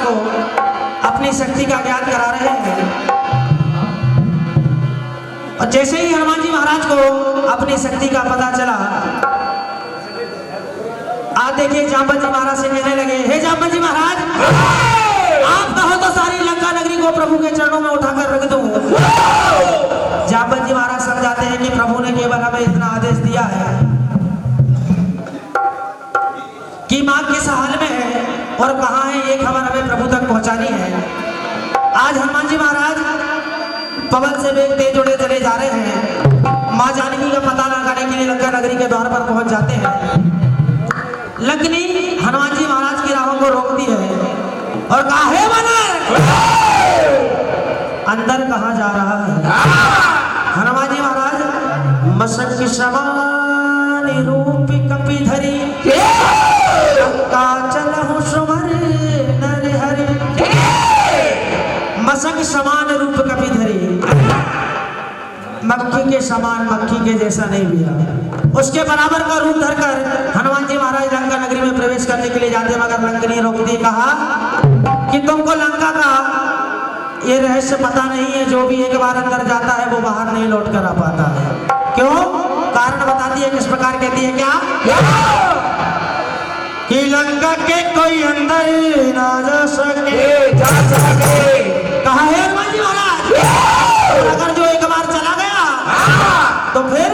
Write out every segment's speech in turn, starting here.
को अपनी शक्ति का ज्ञान करा रहे हैं। और जैसे ही हनुमान जी महाराज को अपनी शक्ति का पता चला, आज देखिए जाम्बवत जी महाराज से कहने लगे, हे जाम्बवत जी महाराज, आप कहो तो सारी लंका नगरी को प्रभु के चरणों में उठाकर रख दूं। जाम्बवत जी महाराज समझाते हैं कि प्रभु ने केवल हमें इतना आदेश दिया है कि मां किस हाल में है और कहां है, ये खबर हमें प्रभु तक पहुंचानी है। आज हनुमान जी महाराज पवन से वेग तेज उड़े चले जा रहे हैं। मां जानकी का पता लगाने के लिए लंका नगरी के द्वार पर पहुंच जाते हैं। लंकनी हनुमान जी महाराज की राहों को रोकती है और कहा, हे वानर, अंदर कहां जा रहा है? हनुमान जी महाराज मशक की समान रूप कपिधरी का चलहु सुमर नर हरि। मशक समान रूप कपिधरी, मक्खी के समान, मक्खी के जैसा नहीं भैया, उसके बराबर का रूप धरकर हनुमान जी महाराज लंका नगरी में प्रवेश करने के लिए जाते, मगर लंकनी रोक दी। कहा कि तुमको लंका का ये रहस्य पता नहीं है, जो भी एक बार अंदर जाता है वो बाहर नहीं लौट कर आ पाता है। क्यों? कारण बताती है, किस प्रकार कहती है, क्या कि लंका के कोई अंदर ना जा सके, कहा है हनुमान जी महाराज, अगर जो एक बार चला गया तो फिर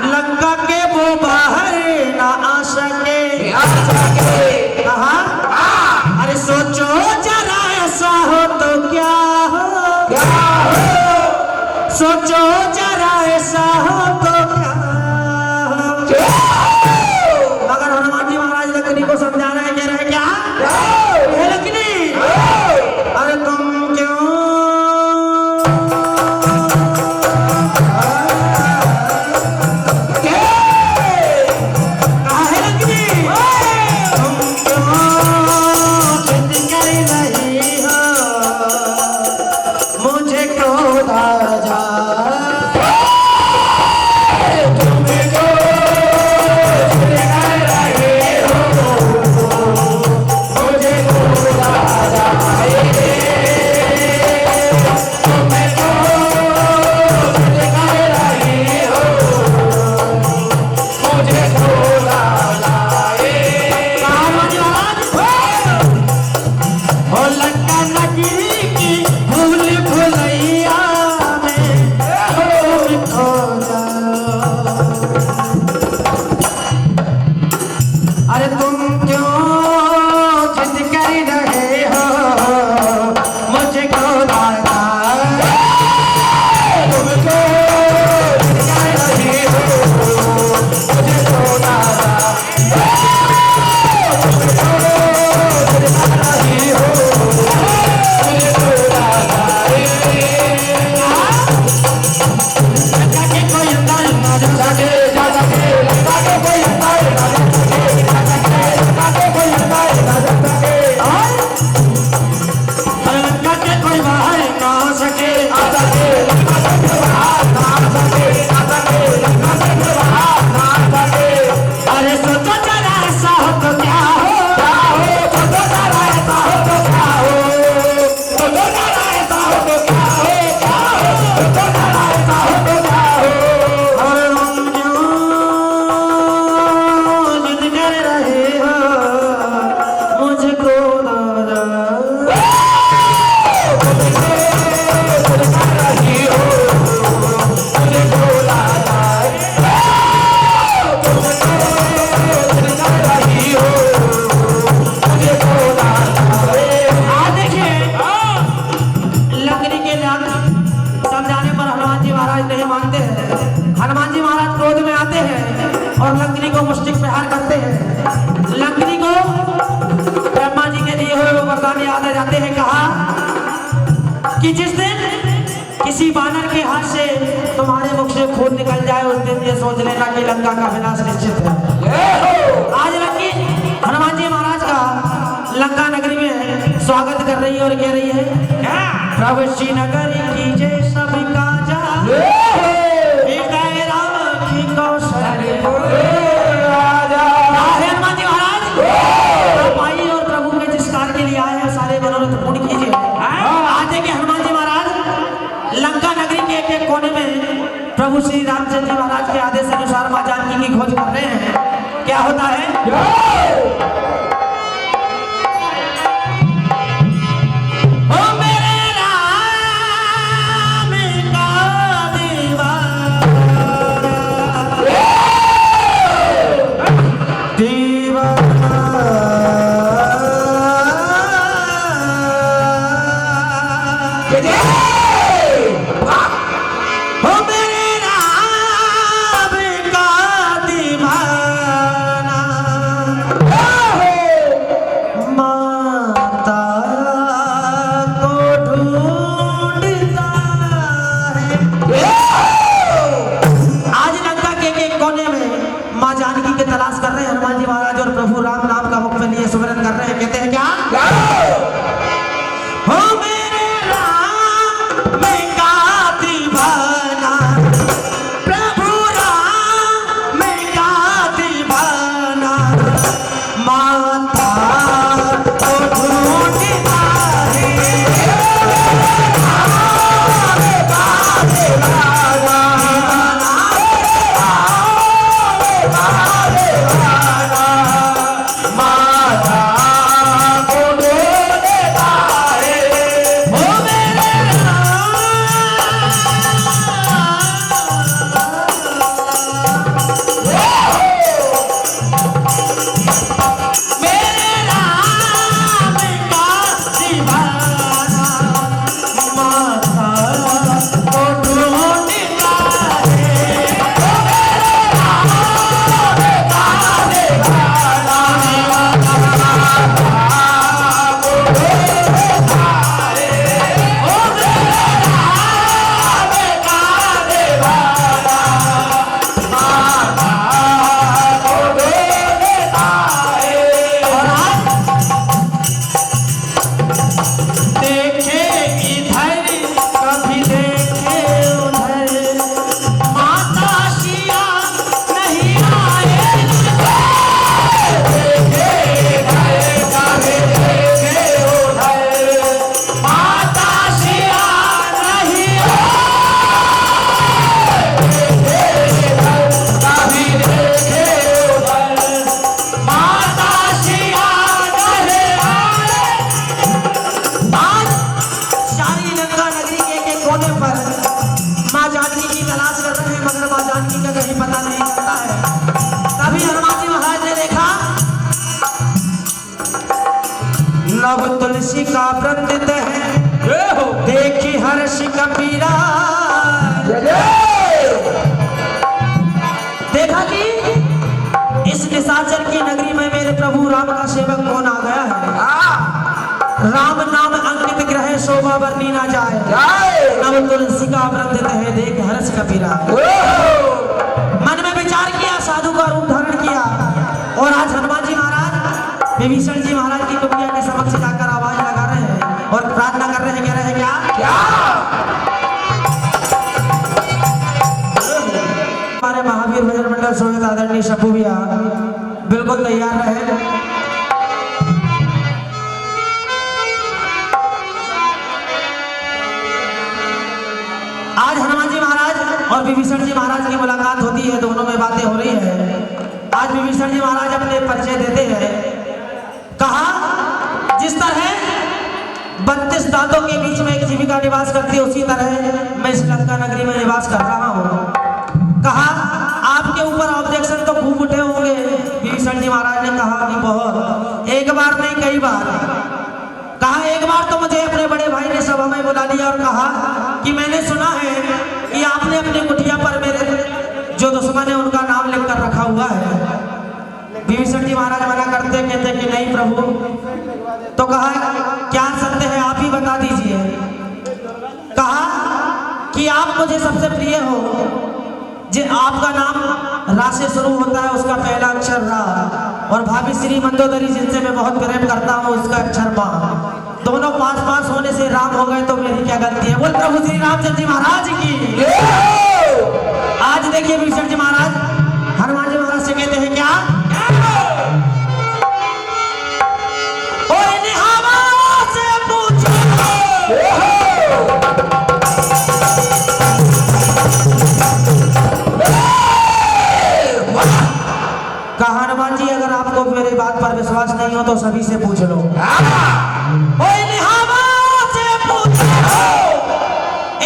लंका के वो बाहर ना आ सके। कहा, अरे सोचो जरा ऐसा हो तो क्या हो, सोचो जरा ऐसा हो तो क्या हो। मगर हनुमान जी महाराज लंकनी को समझा रहे, कह रहे क्या, हे लंकनी, अरे तुम क्यों और लंकनी को मुष्टिक प्रहार करते हैं। लंकनी को ब्रह्मा जी के दिए हुए वरदान याद आ जाते हैं। कहा कि जिस दिन किसी बानर के हाथ से तुम्हारे मुख से खून निकल जाए उस दिन ये सोच लेना कि लंका का विनाश निश्चित है। आज लंकी हनुमान जी महाराज का लंका नगरी में स्वागत कर रही है और कह रही है प्रभु श्री नगरी कीजिए सभी काजा हनुमान जी महाराज आप आई और प्रभु के जिस कार्य के लिए आए हैं सारे प्रभु श्री रामचंद्र जी महाराज के आदेश अनुसार मां जानकी की खोज कर रहे हैं। क्या होता है? तुलसी का वृंद है देखी हर्ष कबीरा। देखा कि इस निशाचर की नगरी में मेरे प्रभु राम का सेवक कौन आ गया है। राम नाम अंकित ग्रह शोभा बरनी ना जाए। नव तुलसी का वृंद है देख हर्ष कबीरा। मन में विचार किया, साधु का रूप धारण किया और आज हनुमान जी महाराज विभीषण जी महाराज की कुटिया के समक्ष जाकर आवाज लगा रहे हैं और प्रार्थना कर रहे हैं। कह रहे हैं क्या हमारे महावीर भजन मंडल सोहित आदरणीय शंभू भैया बिल्कुल तैयार रहे। आज हनुमान जी महाराज और विभीषण जी महाराज की मुलाकात होती है, दोनों में बातें हो रही है। आज विभीषण जी महाराज अपने परिचय देते हैं। कहा जिस तरह 32 दांतों के बीच में एक जीविका निवास करती है, उसी तरह मैं इस लंका नगरी में निवास कर रहा हूँ। कहा आपके ऊपर ऑब्जेक्शन तो खूब उठे होंगे। विभीषण जी महाराज ने कहा कि बहुत, एक बार नहीं कई बार। कहा एक बार तो मुझे अपने बड़े भाई ने सभा में बुला लिया और कहा कि मैंने सुना है कि आपने अपनी कुटिया पर मेरे जो दुश्मन है उनका नाम लिखकर रखा हुआ है। विभीषण जी महाराज मना करते, कहते कि नहीं प्रभु। तो कहा क्या सत्य है आप ही बता दीजिए। कहा कि आप मुझे सबसे प्रिय हो, जो आपका नाम रा से शुरू होता है उसका पहला अक्षर रा, और भाभी श्री मंदोदरी जिनसे मैं बहुत प्रेम करता हूँ उसका अक्षर माँ। दोनों पास पास होने से राम हो गए तो मेरी क्या गलती है। बोल प्रभु श्री रामचंद्र जी महाराज की। आज देखिए विभीषण जी महाराज हनुमान जी महाराज से कहते हैं क्या से तो सभी से पूछ लो। ओ इन हवाओं से पूछो,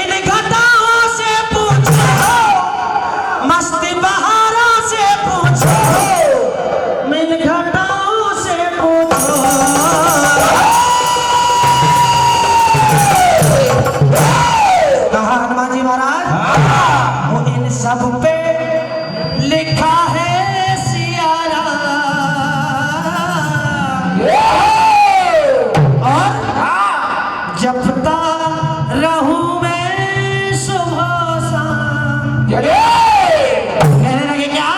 इन घटाओं से पूछो, मस्ती बहारों से पूछो, इन घटाओं से पूछो। कहा हनुमान जी महाराज, वो इन सब पे लिखा है सिया राम, और जपता रहूं मैं सुबह शाम। कहने लगे क्या?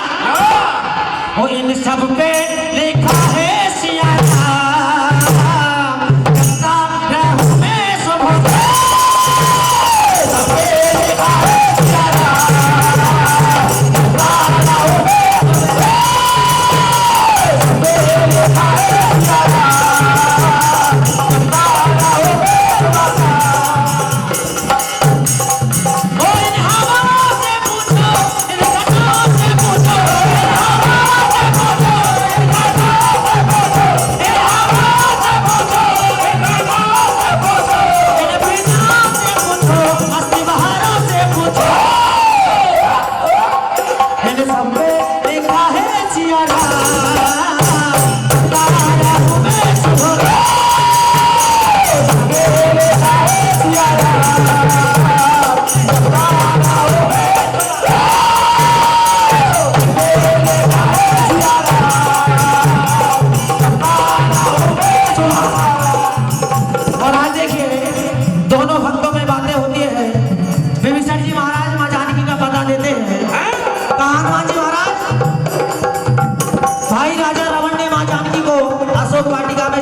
वो इन सब पे लिखा है सिया राम, जपता रहूं मैं सुबह शाम।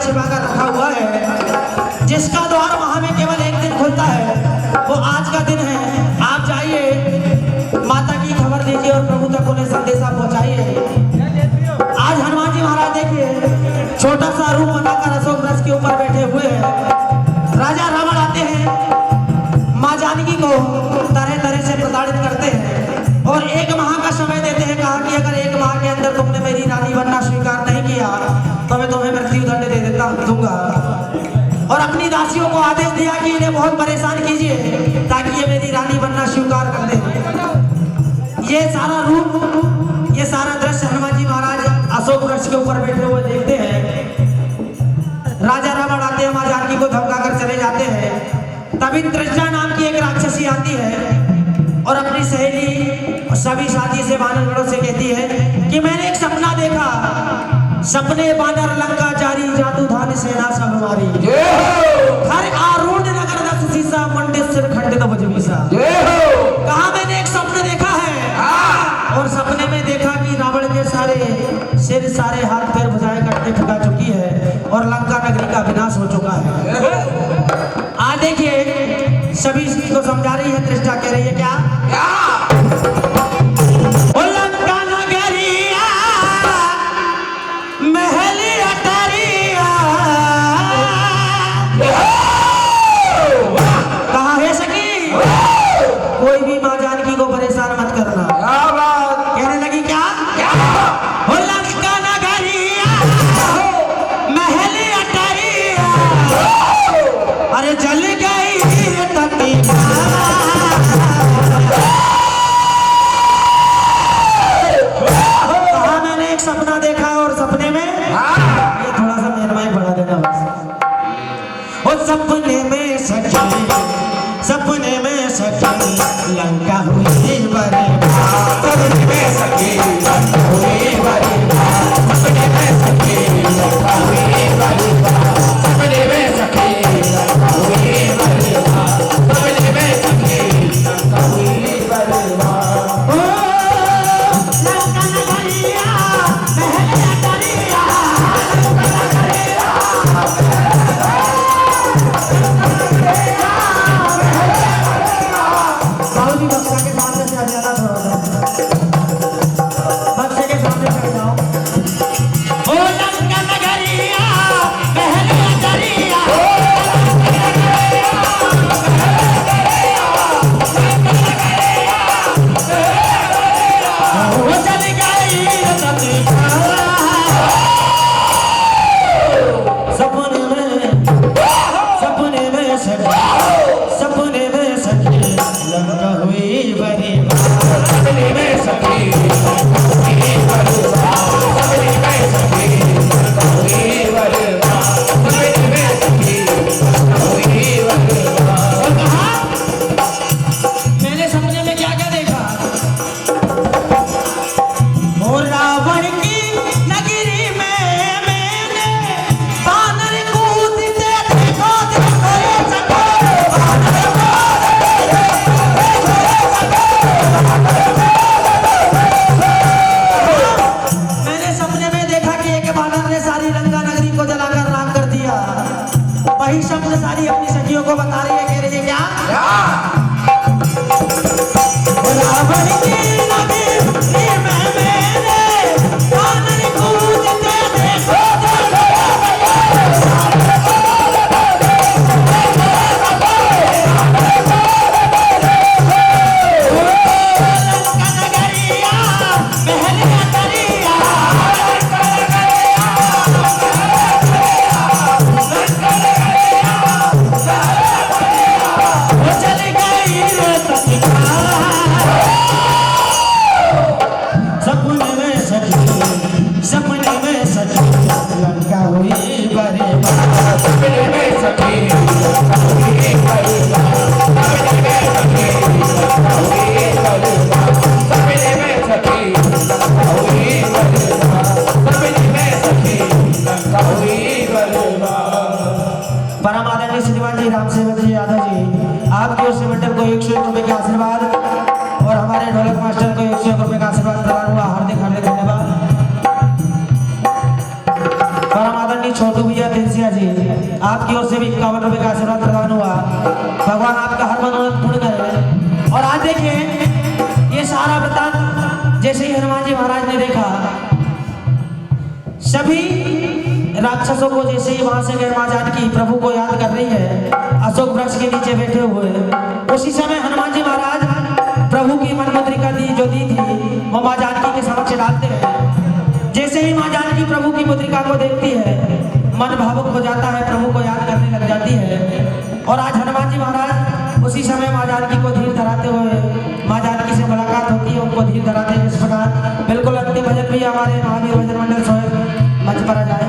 छिपाकर रखा हुआ है, जिसका द्वार वहां में केवल एक दिन खुलता है, वो आज का दिन है। आप जाइए, माता की खबर लीजिए और प्रभु तक उन्हें संदेशा पहुंचाइए। आज हनुमान जी महाराज देखिए, छोटा सा रूम बनाकर अशोक वृक्ष के ऊपर बैठे हुए हैं। राजा रावण आते हैं, माँ जानकी को तरह तरह से प्रताड़ित करते हैं और 1 माह का समय देते हैं। कहा कि अगर 1 माह के अंदर तुमने मेरी रानी बनना स्वीकार नहीं किया तो मैं तुम्हें मृत्यु दंड दे दूंगा। और अपनी दासियों को आदेश दिया कि इन्हें बहुत परेशान कीजिए ताकि ये मेरी रानी बनना स्वीकार कर दे। ये सारा रूप, ये सारा दृश्य हनुमान जी महाराज अशोक वृक्ष के ऊपर बैठे हुए देखते हैं। राजा रावण आते हैं, माँ जानकी को धमका कर चले जाते हैं। तभी तृष्णा नाम की एक राक्षसी आती है और अपनी सहेली और सभी साथी से वानरगणों से कहती है कि मैंने एक सपना देखा, सपने बानर लंका जारी, जादू धान सेना सब हमारी। हर आरूढ़ नगर दस सीसा, मंडित सिर खंडित भुजबीसा। कहा मैंने एक स्वप्न देखा है और सपने में देखा कि रावण के सारे सिर, सारे हाथ पैर, भुजाएं कटते ठुका चुकी है और लंका नगरी का विनाश हो चुका है। आज देखिए, सभी को समझा रही है, तृष्णा कह रही है क्या? सपने में सखी लंका हुई बर्बाद, सपने में सखी लंका हुई बर्बाद, सपने में सखी लंका हुई बर्बाद, सपने में सखी लंका हुई बर्बाद, सपने में सखी लंका हुई बर्बाद। ओ लंका नगरिया महल अटरिया, लंका नगरिया बक्से के सामने चढ़ जाओ। शब्दशाली अपनी सखियों को बता रही है, कह रही है क्या? रावण की नदी में मैंने कानन कूदते देखो, परमादरणीय श्रीमान जी राम सेवक जी यादव जी, आपकी ओर से मंडल को 101 रुपए के आशीर्वाद और हमारे ढोलक मास्टर को 101 रुपए का आशीर्वाद प्रदान हुआ। हार्दिक हार्दिक धन्यवाद। परमादरणीय छोटू भैया तेलसिया जी, आपकी ओर से भी 51 रुपए का आशीर्वाद प्रदान हुआ। भगवान आपका हर मनोरथ पूर्ण करे। और आज देखिए ये सारा वृतांत जैसे ही हनुमान जी महाराज ने देखा, सभी राक्षसों को जैसे ही वहां से गए, मां जानकी प्रभु को याद कर रही है अशोक वृक्ष के नीचे बैठे हुए, उसी समय हनुमान जी महाराज प्रभु की मन मुद्रिका दी जो दी थी वो मां जानकी के समक्ष डालते हैं। जैसे ही मां जानकी प्रभु की मुद्रिका को देखती है, मन भावुक हो जाता है, प्रभु को याद करने लग जाती है। और आज हनुमान जी महाराज उसी समय मां जानकी को धीर धराते हुए मां जानकी से मुलाकात होती है, उनको धीर धराते हैं। इस प्रकार बिल्कुल अंतिम भजन भी हमारे महावीर भजन मंडल स्वयं मंच पर आ जाए,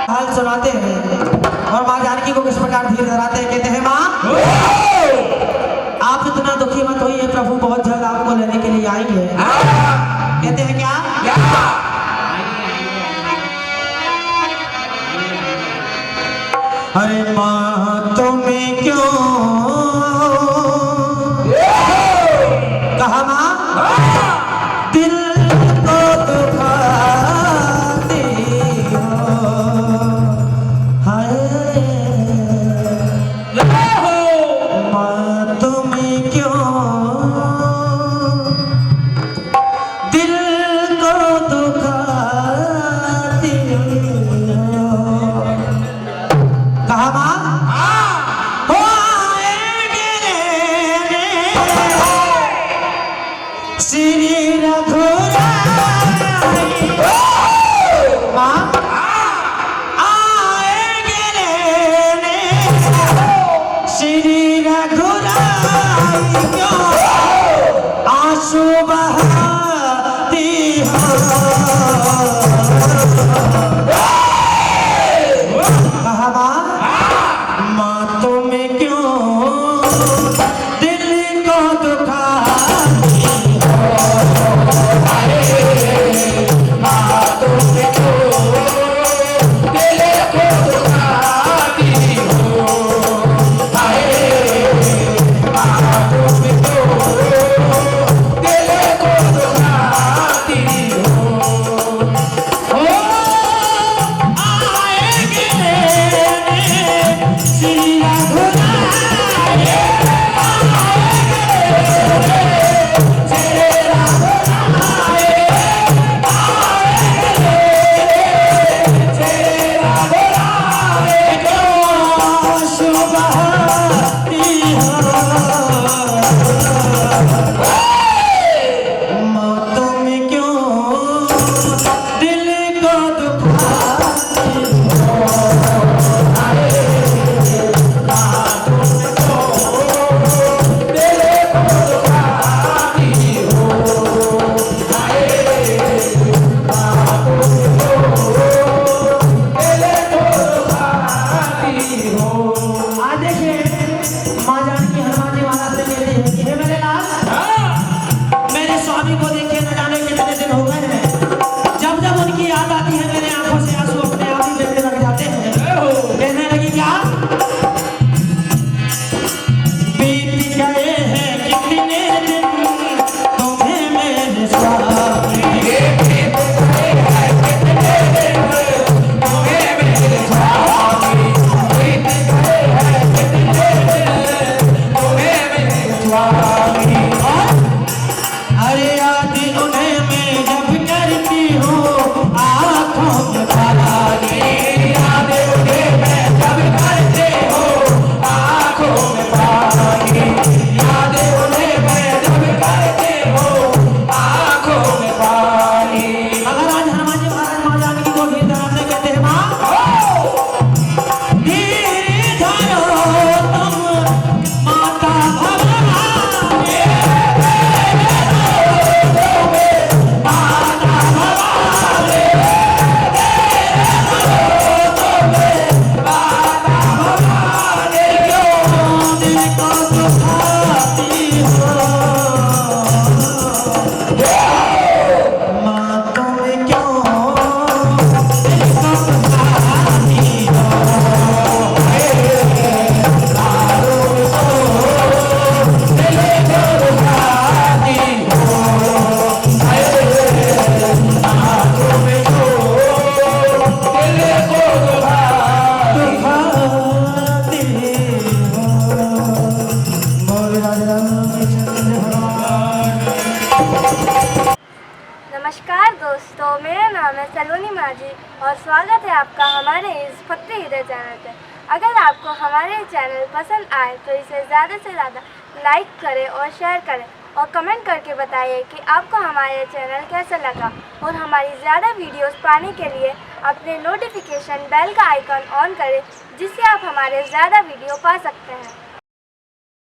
हाल सुनाते हैं और मां जानकी को किस प्रकार धीर धराते हैं। कहते हैं मां आप इतना दुखी मत होइए, प्रभु बहुत जल्द आपको लेने के लिए आएंगे। कहते हैं क्या? अरे मां तुम्हें क्यों कहा मां दिल को दुखाती हो, हाय मां तुम्हें क्यों दिल को दुखाती हो। कहा मां हो आएंगे श्री रघुराई, मां आएंगे लेने श्री रघुराई, क्यों आंसू बहाती हो। कहा मां तुम्हें क्यों दिल को दुखाती हो, मां तुम्हें क्यों दिल को दुखाती हो, हाय मां तुम्हें क्यों दिल को दुखाती हो। आएंगे श्री रघुराई, स्वामी को देखे न जाने कितने दिन हो गए हैं। जब जब उनकी याद आती है मेरे आंखों से नमस्कार दोस्तों, मेरा नाम है सलोनी माझी और स्वागत है आपका हमारे इस फक्री हृदय चैनल पे। अगर आपको हमारे चैनल पसंद आए तो इसे ज़्यादा से ज़्यादा लाइक करें और शेयर करें और कमेंट करके बताइए कि आपको हमारे चैनल कैसा लगा। और हमारी ज़्यादा वीडियोस पाने के लिए अपने नोटिफिकेशन बेल का आइकन ऑन करें, जिससे आप हमारे ज़्यादा वीडियो पा सकते हैं।